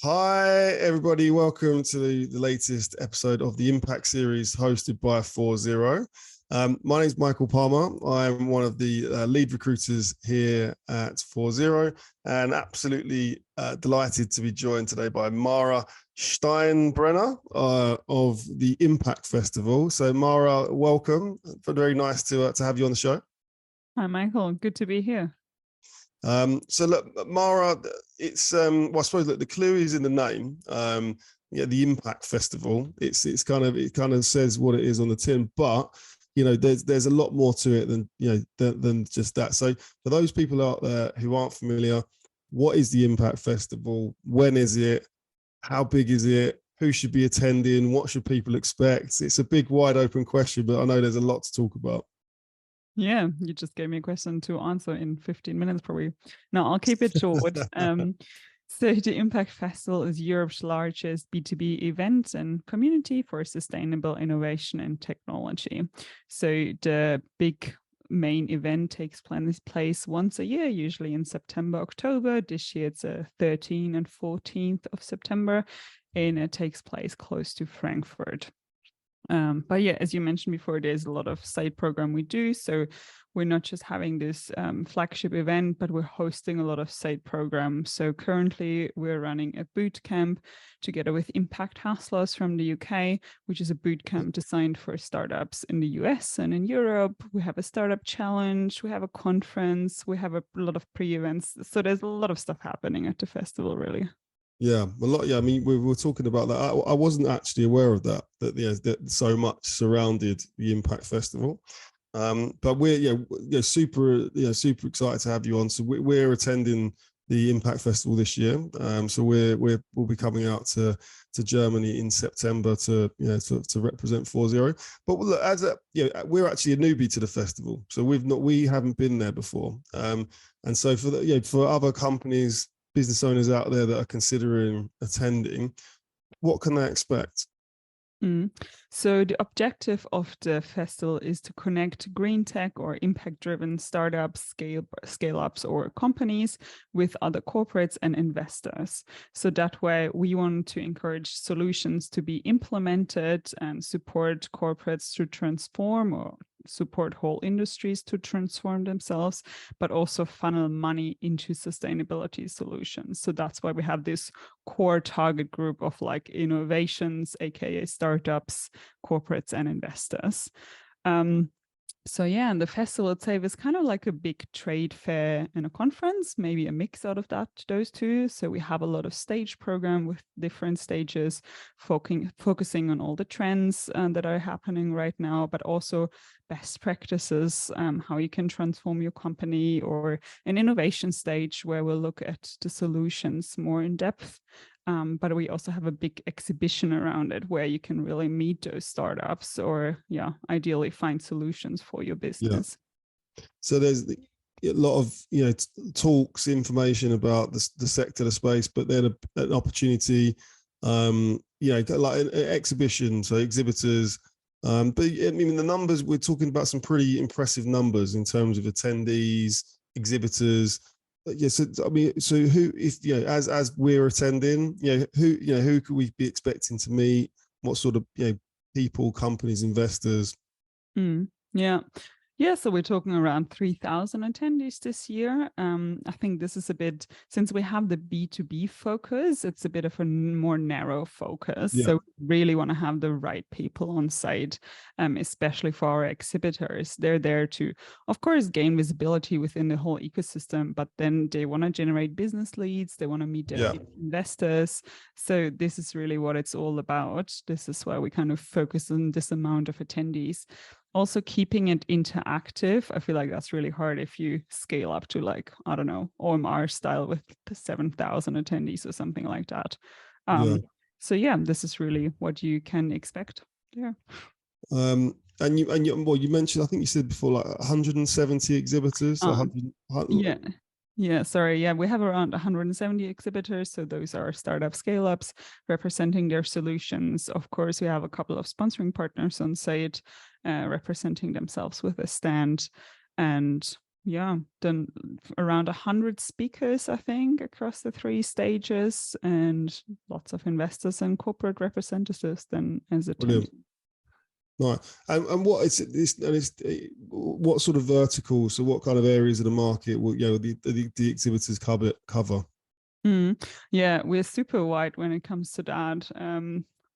Hi, everybody. Welcome to the latest episode of the Impact series hosted by 40. My name is Michael Palmer. I'm one of the lead recruiters here at 40 and absolutely delighted to be joined today by Mara Steinbrenner of the Impact Festival. So Mara, welcome. Very nice to have you on the show. Hi, Michael. Good to be here. So look, Mara, it's well, I suppose that the clue is in the name. The Impact Festival. It kind of says what it is on the tin, but there's a lot more to it than just that. So for those people out there who aren't familiar, what is the Impact Festival? When is it? How big is it? Who should be attending? What should people expect? It's a big, wide open question, but I know there's a lot to talk about. Yeah, you just gave me a question to answer in 15 minutes probably. No, I'll keep it short. So the Impact Festival is Europe's largest B2B event and community for sustainable innovation and technology. So the big main event takes place once a year, usually in September, October. This year it's 13th and 14th of September, and it takes place close to Frankfurt. But yeah, as you mentioned before, there's a lot of side program we do. So we're not just having this flagship event, but we're hosting a lot of side programs. So currently we're running a boot camp together with Impact Hustlers from the UK, which is a boot camp designed for startups in the US and in Europe. We have a startup challenge, we have a conference, we have a lot of pre-events. So there's a lot of stuff happening at the festival, really. Yeah, a lot. Yeah, I mean, we were talking about that. I wasn't actually aware of that that so much surrounded the Impact Festival. But we're super excited to have you on. So we're attending the Impact Festival this year. So we'll be coming out to Germany in September to represent 40. But look, we're actually a newbie to the festival, so we haven't been there before. And so for other companies, business owners out there that are considering attending, what can they expect? So the objective of the festival is to connect GreenTech or impact-driven startups, scale-ups or companies with other corporates and investors. So that way we want to encourage solutions to be implemented and support corporates to transform or support whole industries to transform themselves, but also funnel money into sustainability solutions. So that's why we have this core target group of like innovations, aka startups, corporates, and investors. So yeah, and the festival itself is kind of like a big trade fair and a conference, maybe a mix out of those two. So we have a lot of stage program with different stages, focusing on all the trends that are happening right now, but also best practices, how you can transform your company, or an innovation stage where we'll look at the solutions more in depth. But we also have a big exhibition around it where you can really meet those startups or, ideally find solutions for your business. Yeah. So there's a lot of, talks, information about the sector, the space, but then an opportunity, like an exhibition, so exhibitors. But I mean, the numbers, we're talking about some pretty impressive numbers in terms of attendees, exhibitors. Yes, I mean, so who, if as we're attending, who could we be expecting to meet? What sort of people, companies, investors? Yeah, so we're talking around 3,000 attendees this year. I think this is a bit, since we have the B2B focus, it's a bit of a more narrow focus. Yeah. So we really want to have the right people on site, especially for our exhibitors. They're there to, of course, gain visibility within the whole ecosystem, but then they want to generate business leads. They want to meet their investors. So this is really what it's all about. This is why we kind of focus on this amount of attendees. Also keeping it interactive. I feel like that's really hard if you scale up to like, I don't know, OMR style with 7,000 attendees or something like that. So yeah, this is really what you can expect there. And you mentioned, I think you said before, like 170 exhibitors. Yeah, sorry. Yeah, we have around 170 exhibitors. So those are startup scale-ups representing their solutions. Of course, we have a couple of sponsoring partners on site representing themselves with a stand. And then around 100 speakers, I think, across the 3 stages, and lots of investors and corporate representatives then as attendees. Right. And what is it? What sort of verticals? So what kind of areas of the market will the exhibitors cover? Yeah, we're super wide when it comes to that.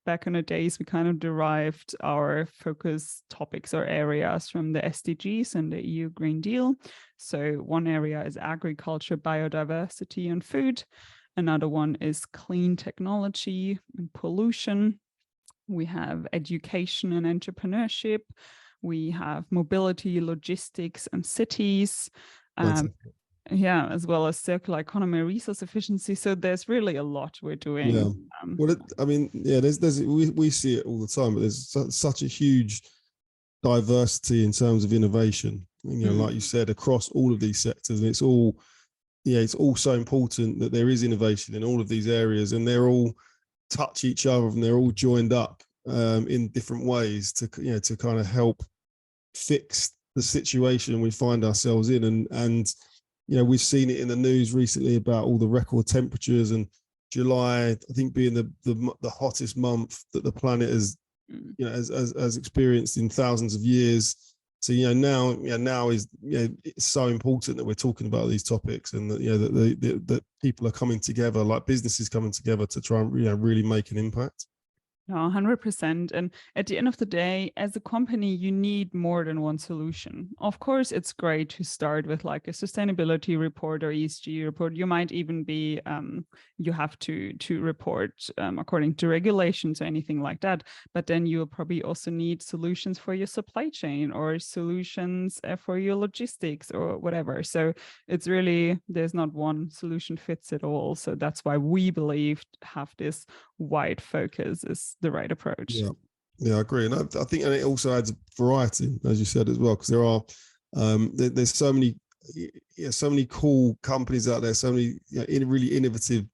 Back in the days, we kind of derived our focus topics or areas from the SDGs and the EU Green Deal. So one area is agriculture, biodiversity, and food. Another one is clean technology and pollution. We have education and entrepreneurship. We have mobility, logistics, and cities. As well as circular economy, resource efficiency. So there's really a lot we're doing. Yeah. We see it all the time, but there's such a huge diversity in terms of innovation. Like you said, across all of these sectors, and it's all so important that there is innovation in all of these areas, and they're all touch each other, and they're all joined up in different ways to kind of help fix the situation we find ourselves in, and we've seen it in the news recently about all the record temperatures, and July, I think, being the hottest month that the planet has experienced in thousands of years. So now is it's so important that we're talking about these topics, and that that people are coming together, like businesses coming together to try and really make an impact. No, 100%. And at the end of the day, as a company, you need more than one solution. Of course, it's great to start with like a sustainability report or ESG report. You might even be, you have to report according to regulations or anything like that. But then you'll probably also need solutions for your supply chain or solutions for your logistics or whatever. So it's really, there's not one solution fits it all. So that's why we believe have this wide focus is the right approach. Yeah, I agree, and I think, and it also adds variety, as you said as well, because there are there's so many cool companies out there, so many really innovative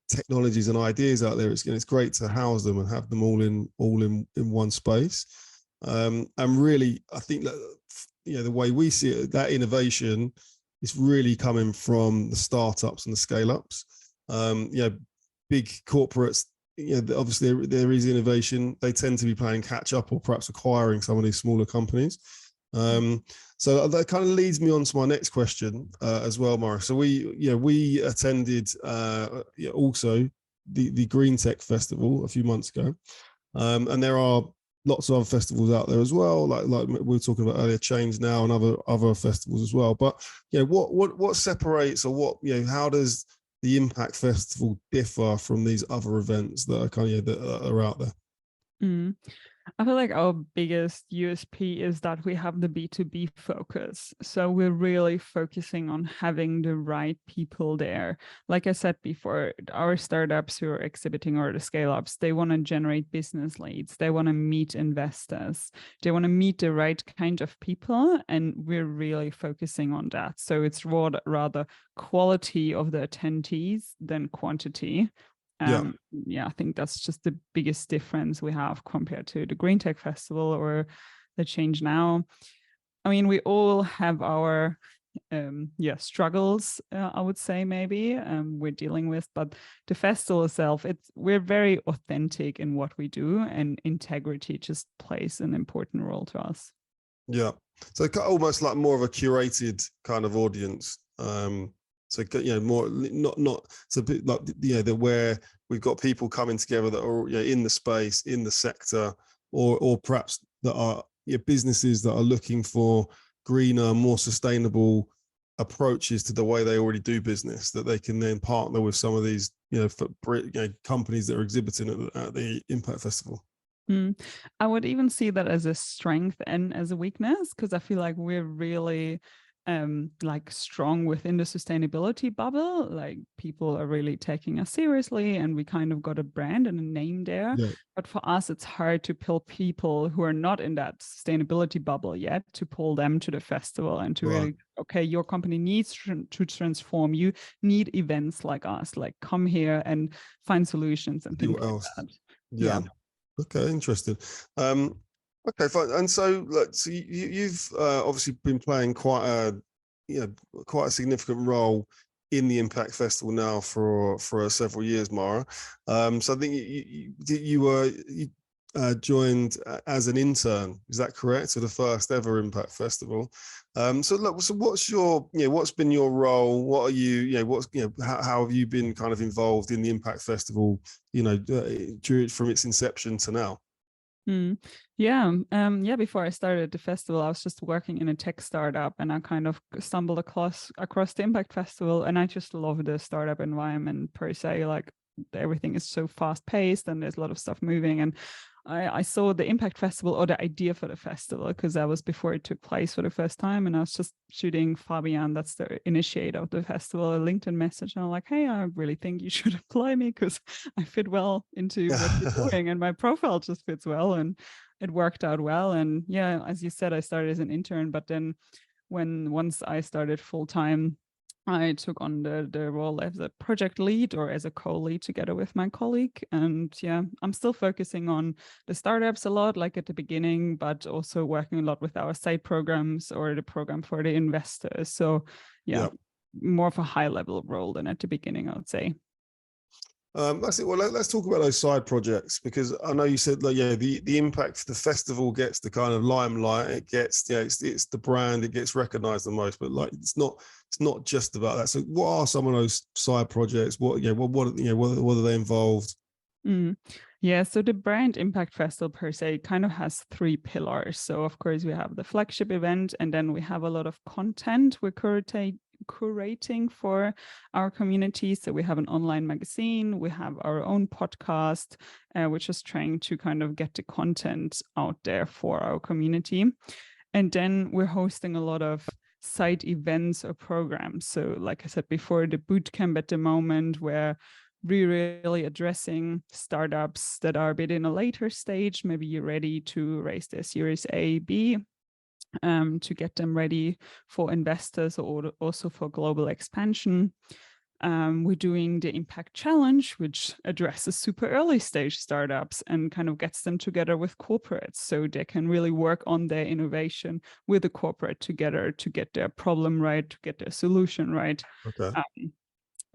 technologies and ideas out there. It's great to house them and have them all in one space. And really, I think that the way we see it, that innovation is really coming from the startups and the scale ups. Big corporates, obviously there is innovation. They tend to be playing catch up or perhaps acquiring some of these smaller companies. So that kind of leads me on to my next question as well, Morris. So we attended also the GreenTech Festival a few months ago, and there are lots of other festivals out there as well, like we were talking about earlier, Change Now and other festivals as well. But what separates, or what how does the Impact Festival differ from these other events that are kind of that are out there? I feel like our biggest USP is that we have the B2B focus. So we're really focusing on having the right people there. Like I said before, our startups who are exhibiting, or the scale-ups, they want to generate business leads. They want to meet investors. They want to meet the right kind of people. And we're really focusing on that. So it's rather quality of the attendees than quantity. I think that's just the biggest difference we have compared to the GreenTech Festival or the Change Now. I mean, we all have our struggles, I would say, maybe we're dealing with, but the festival itself, we're very authentic in what we do, and integrity just plays an important role to us. Yeah, so almost like more of a curated kind of audience. So more not it's a bit like where we've got people coming together that are in the space, in the sector, or perhaps that are businesses that are looking for greener, more sustainable approaches to the way they already do business, that they can then partner with some of these companies that are exhibiting at the Impact Festival. I would even see that as a strength and as a weakness, because I feel like we're really like strong within the sustainability bubble. Like people are really taking us seriously, and we kind of got a brand and a name there. Yeah. But for us, it's hard to pull people who are not in that sustainability bubble yet, to pull them to the festival and to really, okay, your company needs to transform. You need events like us, like come here and find solutions and things like that. Yeah. Okay, interesting. Okay, fine. And so, look, so you've obviously been playing quite a significant role in the Impact Festival now for several years, Mara. So I think you joined as an intern. Is that correct? So the first ever Impact Festival. So look, so what's been your role? What are how have you been kind of involved in the Impact Festival? From its inception to now. Yeah. Before I started the festival, I was just working in a tech startup, and I kind of stumbled across the Impact Festival, and I just love the startup environment per se. Like, everything is so fast paced, and there's a lot of stuff moving. And I saw the Impact Festival, or the idea for the festival, because that was before it took place for the first time. And I was just shooting Fabian, that's the initiator of the festival, a LinkedIn message. And I'm like, hey, I really think you should apply me, because I fit well into what you're doing, and my profile just fits well. And it worked out well. And yeah, as you said, I started as an intern, but then once I started full time, I took on the role as a project lead, or as a co-lead, together with my colleague. And yeah, I'm still focusing on the startups a lot, like at the beginning, but also working a lot with our side programs, or the program for the investors. So yeah, more of a high level role than at the beginning, I would say. That's it. Well, let's talk about those side projects, because I know you said, like, the impact, the festival gets the kind of limelight. It gets, it's the brand, it gets recognized the most. But like, it's not just about that. So, what are some of those side projects? What are they involved? Yeah, so the Brand Impact Festival per se kind of has three pillars. So of course we have the flagship event, and then we have a lot of content we're curating for our community. So we have an online magazine, we have our own podcast, which is trying to kind of get the content out there for our community. And then we're hosting a lot of side events or programs. So like I said before, the bootcamp at the moment, where we're really addressing startups that are a bit in a later stage. Maybe you're ready to raise their Series A, B, to get them ready for investors, or also for global expansion. We're doing the Impact Challenge, which addresses super early stage startups and kind of gets them together with corporates, so they can really work on their innovation with the corporate together to get their problem right, to get their solution right. Okay.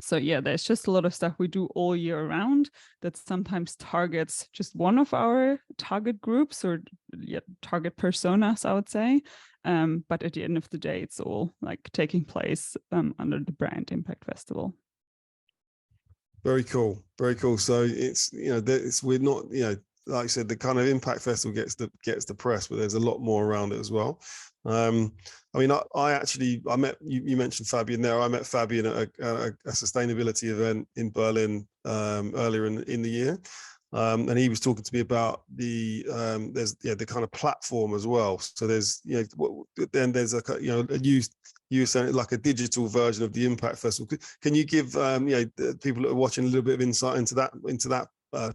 So yeah, there's just a lot of stuff we do all year round that sometimes targets just one of our target groups, or target personas, I would say. But at the end of the day, it's all like taking place under the Brand Impact Festival. Very cool. Very cool. So we're not, like I said, the kind of Impact Festival gets the press, but there's a lot more around it as well. I mean, I met you mentioned Fabian there. I met Fabian at a sustainability event in Berlin earlier in the year. And he was talking to me about the kind of platform as well. So there's then there's you were saying like a digital version of the Impact Festival. Can you give the people that are watching a little bit of insight into that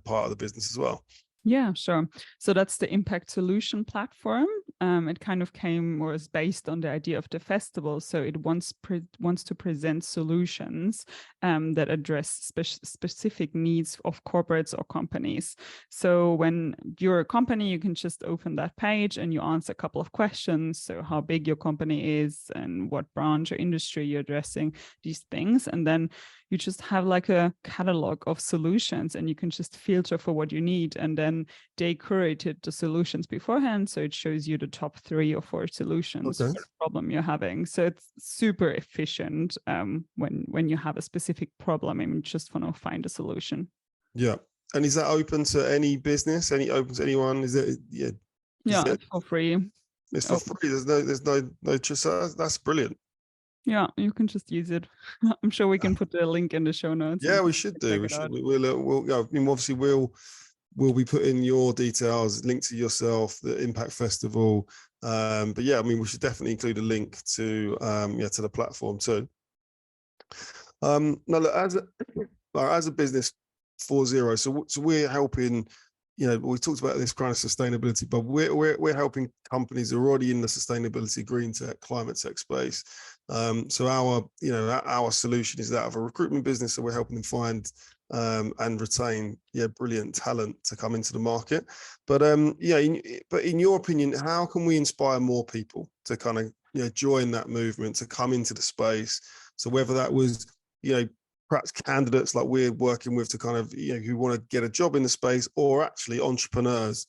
part of the business as well? Yeah, sure. So that's the Impact Solution platform. It kind of came or is based on the idea of the festival. So it wants to present solutions that address specific needs of corporates or companies. So when you're a company, you can just open that page and you answer a couple of questions. So how big your company is and what branch or industry you're addressing, these things. And then you just have like a catalog of solutions, and you can just filter for what you need. And then they curated the solutions beforehand, so it shows you the top 3 or 4 solutions for the problem you're having. So it's super efficient when you have a specific problem and you just want to find a solution. Yeah. And is that open to any business? Open to anyone? Is it? Yeah. It's for free. It's for free. There's no just. That's brilliant. Yeah, you can just use it. I'm sure we can put the link in the show notes. Yeah, we should do. We should. We'll. I mean, obviously, we'll be putting your details, link to yourself, the Impact Festival. But yeah, I mean, we should definitely include a link to to the platform too. Now, look, as a business 4.0, so we're helping. We talked about this kind of sustainability, but we're helping companies that are already in the sustainability, green tech, climate tech space. So our solution is that of a recruitment business. So we're helping them find and retain brilliant talent to come into the market. But but in your opinion, how can we inspire more people to kind of join that movement, to come into the space? So whether that was perhaps candidates like we're working with to kind of who want to get a job in the space, or actually entrepreneurs,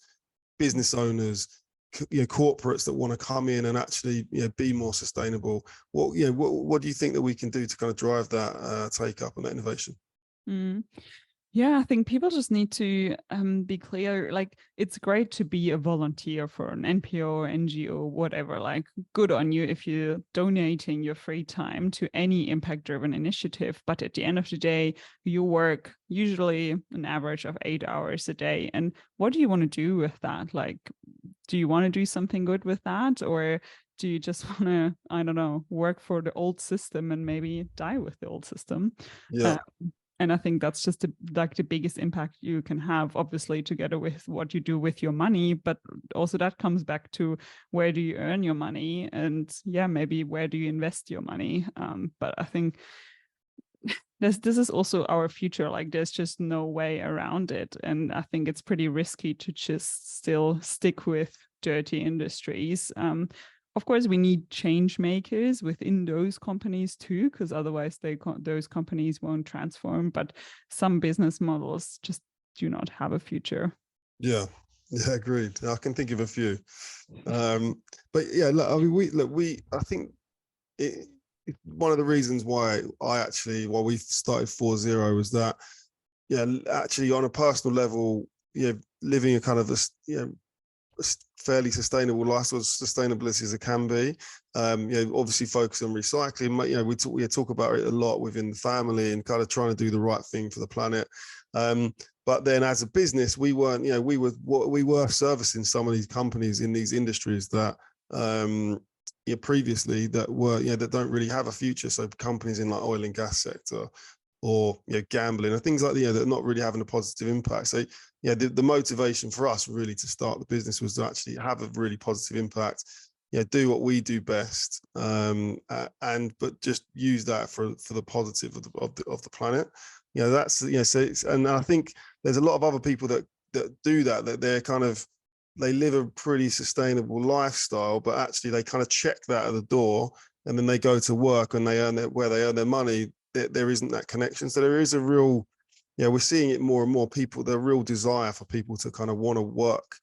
business owners, corporates that want to come in and actually be more sustainable. What do you think that we can do to kind of drive that take up and that innovation? Yeah, I think people just need to be clear. Like, it's great to be a volunteer for an NPO or NGO, whatever. Like, good on you if you're donating your free time to any impact-driven initiative. But at the end of the day, you work usually an average of 8 hours a day. And what do you want to do with that? Like, do you want to do something good with that? Or do you just want to, I don't know, work for the old system and maybe die with the old system? Yeah. And I think that's just the biggest impact you can have, obviously, together with what you do with your money. But also that comes back to, where do you earn your money? And maybe where do you invest your money? But I think this is also our future. Like, there's just no way around it. And I think it's pretty risky to just still stick with dirty industries. Of course, we need change makers within those companies too, because otherwise those companies won't transform. But some business models just do not have a future. Yeah, agreed. I can think of a few. But yeah, look, I mean, I think it's one of the reasons why we started 4.0 was that, actually on a personal level, living a kind of fairly sustainable lifestyle, sustainability as it can be. Obviously focus on recycling. We talk about it a lot within the family and kind of trying to do the right thing for the planet. But then as a business, we weren't, we were servicing some of these companies in these industries that previously that were, that don't really have a future. So companies in like oil and gas sector, or gambling and things like that, that are not really having a positive impact. So the motivation for us really to start the business was to actually have a really positive impact, do what we do best, but just use that for the positive of the planet. That's and I think there's a lot of other people that do that they're kind of, they live a pretty sustainable lifestyle, but actually they kind of check that at the door, and then they go to work and they earn where they earn their money. There isn't that connection. So there is a real, we're seeing it more and more, the real desire for people to kind of want to work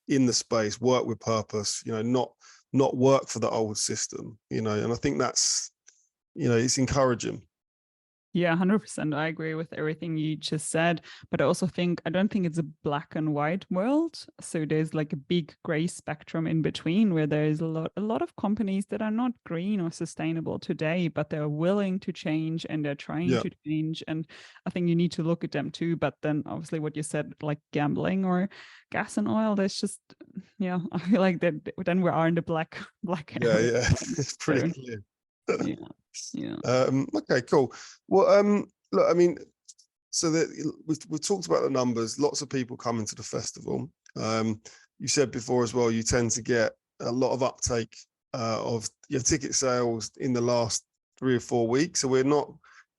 in the space, work with purpose, not work for the old system, and I think that's, it's encouraging. Yeah, 100%. I agree with everything you just said, but I don't think it's a black and white world. So there's like a big gray spectrum in between, where there's a lot of companies that are not green or sustainable today, but they're willing to change and they're trying to change. And I think you need to look at them too. But then obviously what you said, like gambling or gas and oil, there's just, I feel like that then we are in the black area. It's pretty clear. Yeah. Okay, cool. Well, look, I mean, so that we've talked about the numbers. Lots of people coming to the festival. You said before as well, you tend to get a lot of uptake of your ticket sales in the last 3 or 4 weeks. So we're not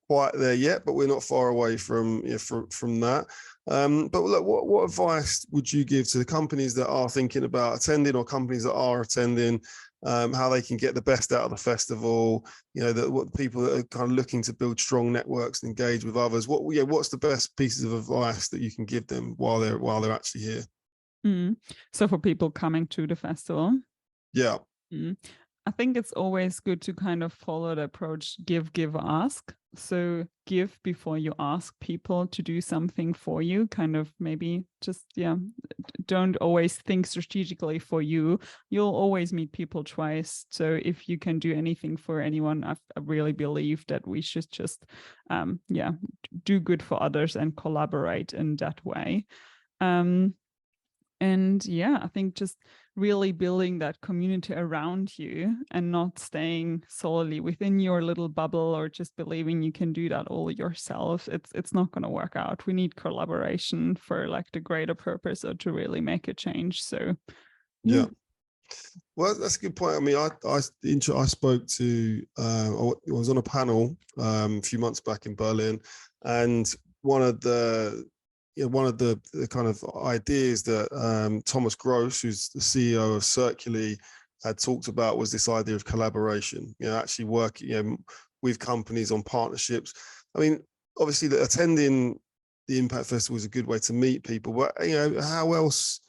quite there yet, but we're not far away from that. But look, what advice would you give to the companies that are thinking about attending, or companies that are attending? How they can get the best out of the festival, what people that are kind of looking to build strong networks and engage with others. What's the best pieces of advice that you can give them while they're actually here? So for people coming to the festival, I think it's always good to kind of follow the approach, give, ask. So give before you ask people to do something for you, kind of maybe just, don't always think strategically for you. You'll always meet people twice. So if you can do anything for anyone, I really believe that we should just, do good for others and collaborate in that way. And I think just really building that community around you and not staying solely within your little bubble, or just believing you can do that all yourself. It's not going to work out. We need collaboration for like the greater purpose, or to really make a change. So well, that's a good point. I mean, I spoke to I was on a panel a few months back in Berlin, and one of the kind of ideas that Thomas Gross, who's the CEO of Circularly, had talked about was this idea of collaboration. Actually working with companies on partnerships. I mean, obviously, attending the Impact Festival is a good way to meet people, but how else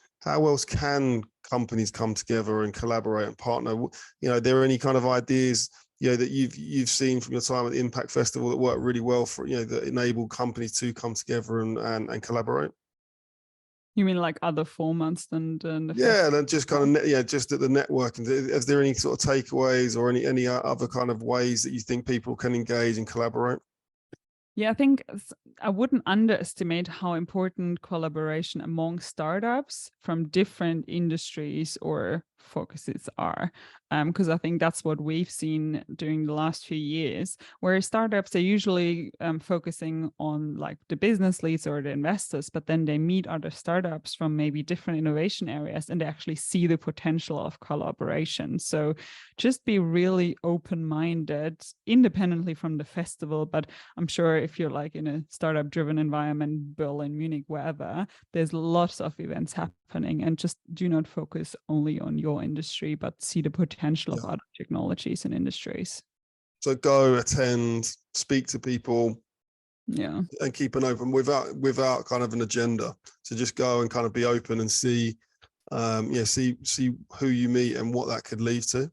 can companies come together and collaborate and partner? Are there any kind of ideas that you've seen from your time at the Impact Festival that work really well for that enable companies to come together and collaborate? You mean like other formats than the festival? And just kind of just at the networking. Is there any sort of takeaways or any other kind of ways that you think people can engage and collaborate? Yeah, I think I wouldn't underestimate how important collaboration among startups from different industries or focuses are, because I think that's what we've seen during the last few years, where startups are usually focusing on like the business leads or the investors, but then they meet other startups from maybe different innovation areas and they actually see the potential of collaboration. So just be really open-minded independently from the festival, but I'm sure if you're like in a startup driven environment, Berlin, Munich, wherever, there's lots of events happening, and just do not focus only on your industry, but see the potential of other technologies and industries. So go attend, speak to people, and keep an open without kind of an agenda. So just go and kind of be open and see see who you meet and what that could lead to.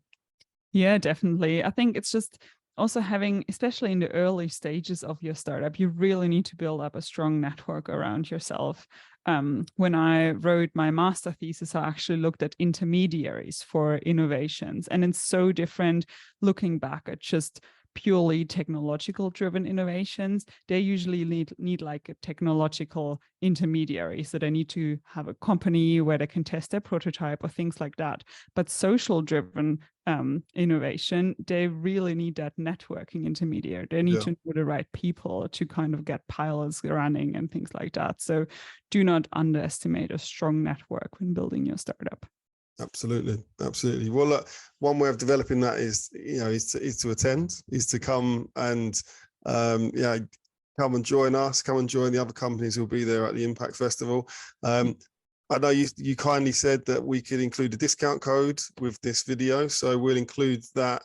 Yeah, definitely. I think it's just also having, especially in the early stages of your startup, you really need to build up a strong network around yourself. When I wrote my master thesis, I actually looked at intermediaries for innovations, and it's so different looking back at just purely technological driven innovations. They usually need like a technological intermediary. So they need to have a company where they can test their prototype or things like that. But social driven innovation, they really need that networking intermediary. They need to know the right people to kind of get pilots running and things like that. So do not underestimate a strong network when building your startup. Absolutely. Well, look, one way of developing that is to attend, is to come and come and join us, come and join the other companies who'll be there at the Impact Festival. I know you kindly said that we could include a discount code with this video, so we'll include that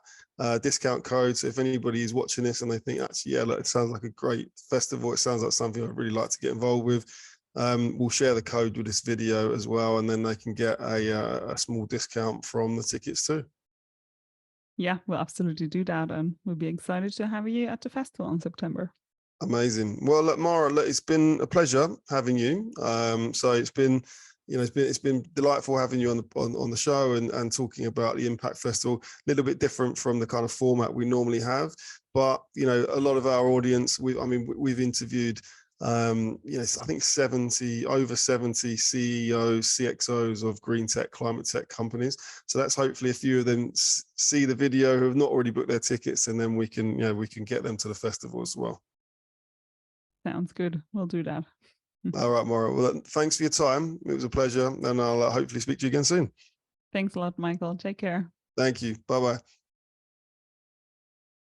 discount code. So if anybody is watching this and they think, actually, look, it sounds like a great festival, it sounds like something I'd really like to get involved with, we'll share the code with this video as well, and then they can get a small discount from the tickets too. Yeah, we'll absolutely do that, and we'll be excited to have you at the festival in September. Amazing. Well, look, Mara, it's been a pleasure having you. So it's been delightful having you on the show and talking about the Impact Festival. A little bit different from the kind of format we normally have, but a lot of our audience, we've interviewed I think over 70 CEOs, CXOs of green tech, climate tech companies. So that's hopefully a few of them see the video who have not already booked their tickets, and then we can get them to the festival as well. Sounds good. We'll do that. All right, Maura. Well, thanks for your time. It was a pleasure, and I'll hopefully speak to you again soon. Thanks a lot, Michael. Take care. Thank you. Bye-bye.